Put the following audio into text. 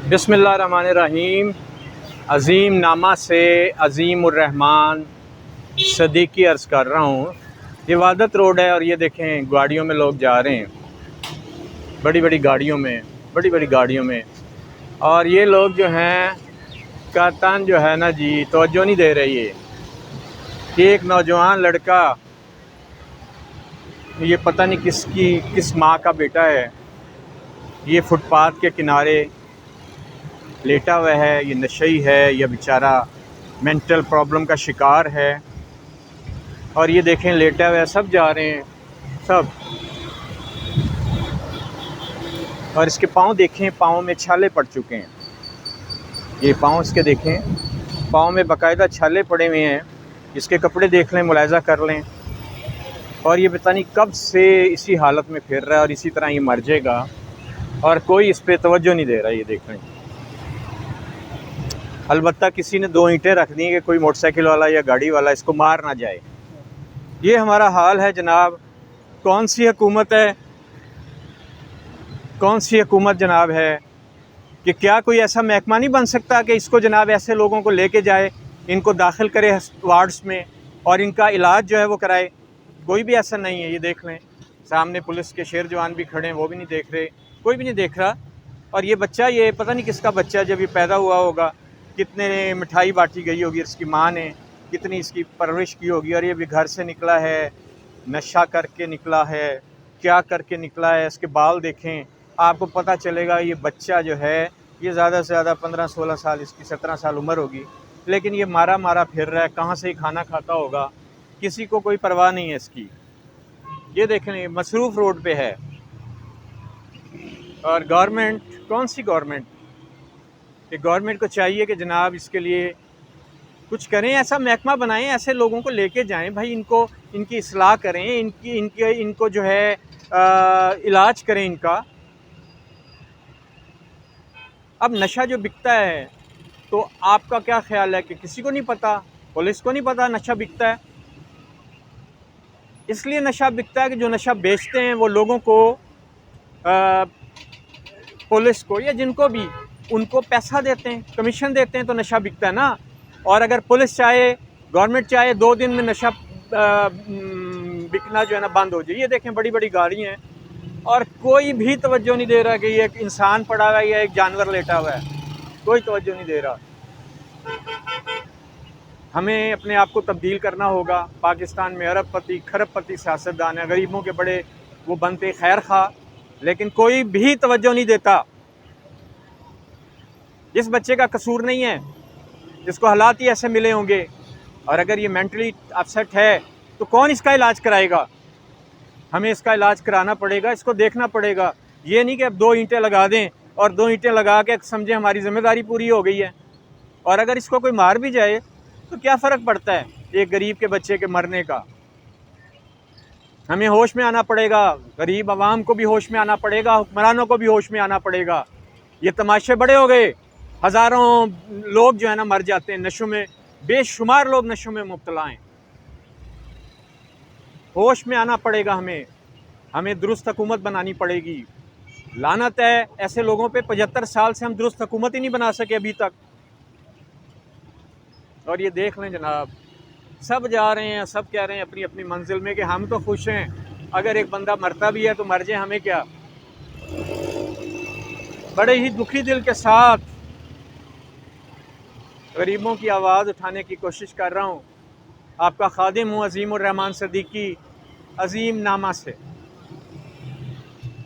بسم اللہ الرحمن الرحیم۔ عظیم نامہ سے عظیم الرحمن صدیقی عرض کر رہا ہوں۔ یہ وحدت روڈ ہے اور یہ دیکھیں گاڑیوں میں لوگ جا رہے ہیں، بڑی بڑی گاڑیوں میں اور یہ لوگ جو ہیں قطعاً جو ہے نا جی توجہ نہیں دے رہی ہے کہ ایک نوجوان لڑکا، یہ پتہ نہیں کس ماں کا بیٹا ہے، یہ فٹ پاتھ کے کنارے لیٹا ہوا ہے، یہ نشئی ہے، یہ بیچارہ مینٹل پرابلم کا شکار ہے اور یہ دیکھیں لیٹا ہوا ہے، سب جا رہے ہیں سب، اور اس کے پاؤں دیکھیں، پاؤں میں چھالے پڑ چکے ہیں، یہ پاؤں اس کے دیکھیں، پاؤں میں باقاعدہ چھالے پڑے ہوئے ہیں، اس کے کپڑے دیکھ لیں، ملاحظہ کر لیں، اور یہ پتہ نہیں کب سے اسی حالت میں پھر رہا ہے اور اسی طرح یہ مر جائے گا اور کوئی اس پہ توجہ نہیں دے رہا۔ یہ دیکھ لیں، البتہ کسی نے 2 اینٹیں رکھ دی کہ کوئی موٹر سائیکل والا یا گاڑی والا اس کو مار نہ جائے۔ یہ ہمارا حال ہے جناب۔ کون سی حکومت جناب ہے کہ کیا کوئی ایسا محکمہ نہیں بن سکتا کہ اس کو جناب ایسے لوگوں کو لے کے جائے، ان کو داخل کرے وارڈز میں اور ان کا علاج جو ہے وہ کرائے؟ کوئی بھی ایسا نہیں ہے۔ یہ دیکھ لیں، سامنے پولیس کے شیر جوان بھی کھڑے ہیں، وہ بھی نہیں دیکھ رہے، کوئی بھی نہیں دیکھ رہا۔ اور یہ بچہ، یہ پتہ نہیں کس کا بچہ، جب یہ پیدا ہوا ہوگا کتنے مٹھائی بانٹی گئی ہوگی، اس کی ماں نے کتنی اس کی پرورش کی ہوگی، اور یہ بھی گھر سے نکلا ہے، نشہ کر کے نکلا ہے، کیا کر کے نکلا ہے، اس کے بال دیکھیں، آپ کو پتہ چلے گا یہ بچہ جو ہے یہ زیادہ سے زیادہ 15-16 سال، اس کی 17 سال عمر ہوگی، لیکن یہ مارا پھر رہا ہے، کہاں سے ہی کھانا کھاتا ہوگا، کسی کو کوئی پرواہ نہیں ہے اس کی۔ یہ دیکھیں، یہ مصروف روڈ پہ ہے، اور گورنمنٹ، کون سی گورنمنٹ، کہ گورنمنٹ کو چاہیے کہ جناب اس کے لیے کچھ کریں، ایسا محکمہ بنائیں، ایسے لوگوں کو لے کے جائیں بھائی، ان کی اصلاح کریں، ان کو جو ہے علاج کریں ان کا۔ اب نشہ جو بکتا ہے تو آپ کا کیا خیال ہے کہ کسی کو نہیں پتہ، پولیس کو نہیں پتہ نشہ بکتا ہے؟ اس لیے نشہ بکتا ہے کہ جو نشہ بیچتے ہیں وہ لوگوں کو، پولیس کو یا جن کو بھی، ان کو پیسہ دیتے ہیں، کمیشن دیتے ہیں، تو نشہ بکتا ہے نا۔ اور اگر پولیس چاہے، گورنمنٹ چاہے 2 دن میں نشہ بکنا جو ہے نا بند ہو جائے۔ یہ دیکھیں بڑی گاڑی ہیں اور کوئی بھی توجہ نہیں دے رہا کہ یہ ایک انسان پڑا ہوا ہے یا ایک جانور لیٹا ہوا ہے، کوئی توجہ نہیں دے رہا۔ ہمیں اپنے آپ کو تبدیل کرنا ہوگا۔ پاکستان میں ارب پتی کھرب پتی سیاستدان ہیں، غریبوں کے بڑے وہ بنتے خیر خواہ، لیکن کوئی بھی توجہ نہیں دیتا۔ جس بچے کا قصور نہیں ہے، جس کو حالات ہی ایسے ملے ہوں گے، اور اگر یہ مینٹلی اپسیٹ ہے تو کون اس کا علاج کرائے گا؟ ہمیں اس کا علاج کرانا پڑے گا، اس کو دیکھنا پڑے گا۔ یہ نہیں کہ اب 2 اینٹیں لگا دیں اور 2 اینٹیں لگا کے سمجھیں ہماری ذمہ داری پوری ہو گئی ہے، اور اگر اس کو کوئی مار بھی جائے تو کیا فرق پڑتا ہے ایک غریب کے بچے کے مرنے کا؟ ہمیں ہوش میں آنا پڑے گا، غریب عوام کو بھی ہوش میں آنا پڑے گا، حکمرانوں کو بھی ہوش میں آنا پڑے گا۔ یہ تماشے بڑے ہو گئے، ہزاروں لوگ جو ہے نا مر جاتے ہیں نشوں میں، بے شمار لوگ نشوں میں مبتلا ہیں۔ ہوش میں آنا پڑے گا، ہمیں درست حکومت بنانی پڑے گی۔ لعنت ہے ایسے لوگوں پہ، 75 سال سے ہم درست حکومت ہی نہیں بنا سکے ابھی تک۔ اور یہ دیکھ لیں جناب، سب جا رہے ہیں، سب کہہ رہے ہیں اپنی اپنی منزل میں کہ ہم تو خوش ہیں، اگر ایک بندہ مرتا بھی ہے تو مر جائے، ہمیں کیا۔ بڑے ہی دکھی دل کے ساتھ غریبوں کی آواز اٹھانے کی کوشش کر رہا ہوں۔ آپ کا خادم ہوں عظیم الرحمن صدیقی، عظیم نامہ سے۔